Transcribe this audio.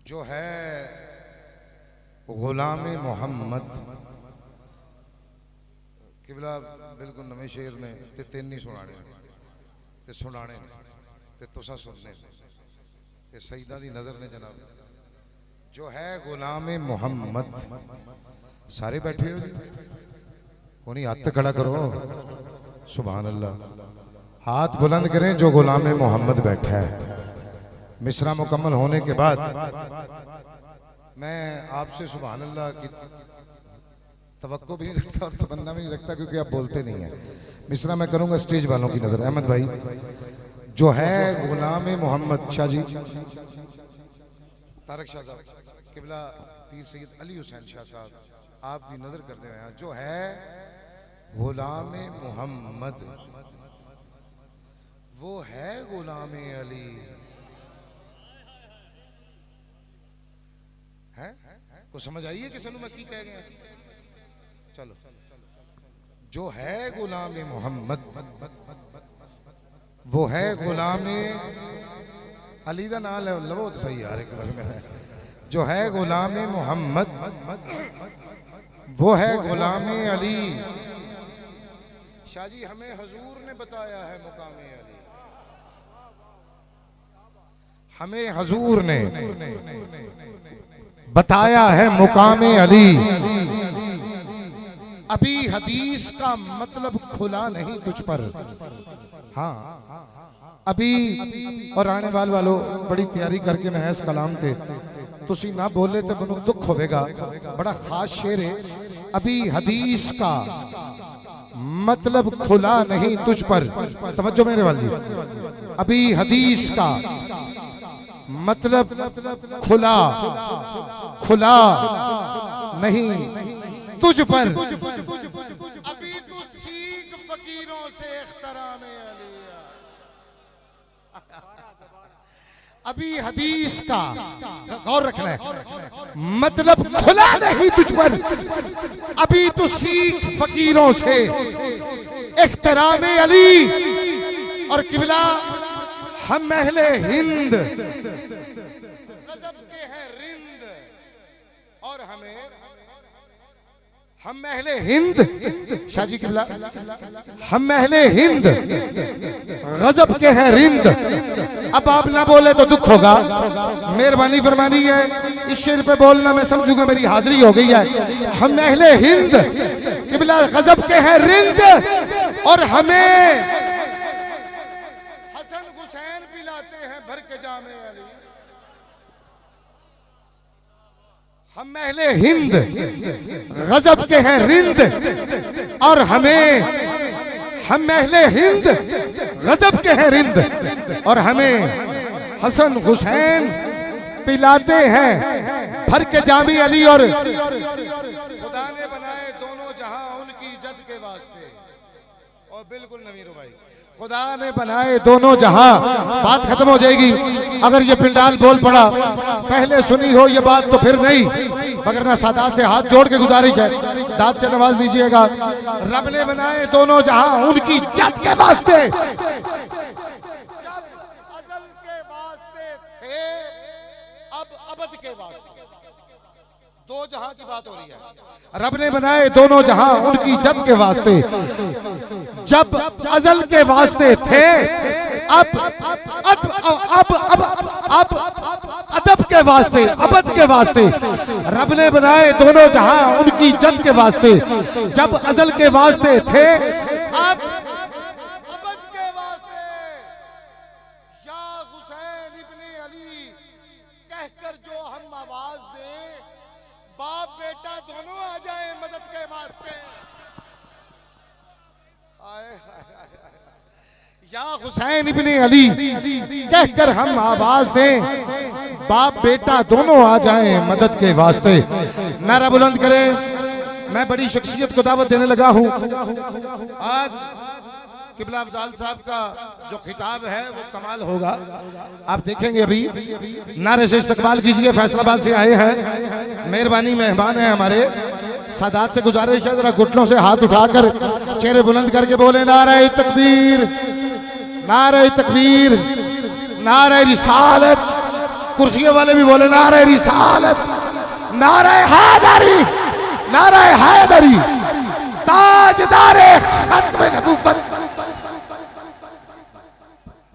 जो है गुलाम मोहम्मद किबला बिल्कुल नवे शेर ने ते तीन ही सुनाने ते सुनाने ते तुसा सुनने ते सईदा दी नजर ने जनाब जो है गुलाम मोहम्मद। सारे बैठे हो कोई हाथ खड़ा करो, सुभान अल्लाह, हाथ बुलंद करें जो गुलाम मोहम्मद बैठा है। मिसरा मुकम्मल होने के बाद मैं आपसे सुभान अल्लाह की तवक्को भी नहीं रखता और तमन्ना भी नहीं रखता क्योंकि आप बोलते नहीं हैं। मिसरा मैं करूंगा स्टेज वालों की नजर। अहमद भाई जो है गुलाम मोहम्मद शाह जी, तारक शाह साहब किबला पीर सैयद अली हुसैन शाह साहब आप दी नजर करते हुए जो है गुलाम मोहम्मद वो है गुलाम अली है को समझ आई है कि सनू मैं की कह गया। चलो जो है गुलाम मोहम्मद वो है गुलाम अली दा नाम लवो तो सही यार एक बार में। जो है गुलाम मोहम्मद वो है गुलाम अली। शाह जी हमें हजूर ने बताया है मुकाम अली, हमें हजूर ने बताया है मुकाम अली। अभी हदीस का मतलब खुला नहीं तुझ पर। हाँ अभी और आने वालों बड़ी तैयारी करके मैं इस कलाम थे तुसी ना बोले तो मैं दुख होगा। बड़ा खास शेर है। अभी हदीस का मतलब खुला नहीं तुझ पर। तवज्जो मेरे वाली, अभी हदीस का मतलब खुला खुला नहीं तुझ पर। अभी तू सीख फकीरों से इख्तराम अली। अभी हदीस का गौर रखना है मतलब खुला नहीं तुझ पर। अभी तू सीख फकीरों से इख्तराम अली। और किबला हम अहले हिंद गजब के हैं रिंद और हमें हम अहले हिंद शाह जी किबला हम अहले हिंद गजब के हैं रिंद। अब आप ना बोले तो दुख होगा। मेहरबानी फरमानी है इस शेर पे बोलना मैं समझूंगा मेरी हाजिरी हो गई है। हम अहले हिंद किबला गजब के हैं रिंद और हमें हसन हुसैन पिलाते हैं भर के जामे अली। हम अहले हिंद गजब के हैं रिंद और हमें हम अहले हिंद गजब के हैं रिंद और हमें हसन हुसैन पिलाते हैं भर के जामी अली। और खुदा ने बनाए दोनों जहां उनकी इज्जत के वास्ते। और बिल्कुल नवीर भाई खुदा ने बनाए दोनों जहां। बात खत्म हो जाएगी अगर ये पिंडाल बोल पड़ा। पहले सुनी हो ये बात तो फिर नहीं, मगर ना सादात से हाथ जोड़ के गुजारिश है दाद से नवाज दीजिएगा। रब ने बनाए दोनों जहां उनकी इज्जत के वास्ते। जब अज़ल के वास्ते थे अब अबद के वास्ते। दो जहां की बात हो रही है। रब ने बनाए दोनों जहां उनकी इज्जत के वास्ते। जब अज़ल के वास्ते थे अब अदब के वास्ते अबद के वास्ते। रब ने बनाए दोनों जहां उनकी इज्जत के वास्ते। जब अज़ल के वास्ते थे अब अबद के वास्ते। या हुसैन इब्ने अली कहकर जो हम आवाज दें बाप बेटा दोनों आ जाए मदद के वास्ते। या हुसैन इब्ने अली कहकर हम आवाज दें बाप बेटा दोनों आ जाएं मदद के वास्ते। नारा बुलंद करें। मैं बड़ी शख्सियत को दावत देने लगा हूं। आज किबला अफजाल साहब का जो खिताब है वो कमाल होगा। आप देखेंगे अभी नारे से इस्तकबाल कीजिए। फैसलाबाद से आए हैं, मेहरबानी मेहमान है हमारे। सादात से गुजारिश है जरा घुटनों से हाथ उठाकर चेहरे बुलंद करके बोले नारे तकबीर, नारे तकबीर, नारे रिसालत, कुर्सियों वाले भी बोले नारे रिसालत, नारे हैदरी, नारे हैदरी, ताजदारे खत्म नबूवत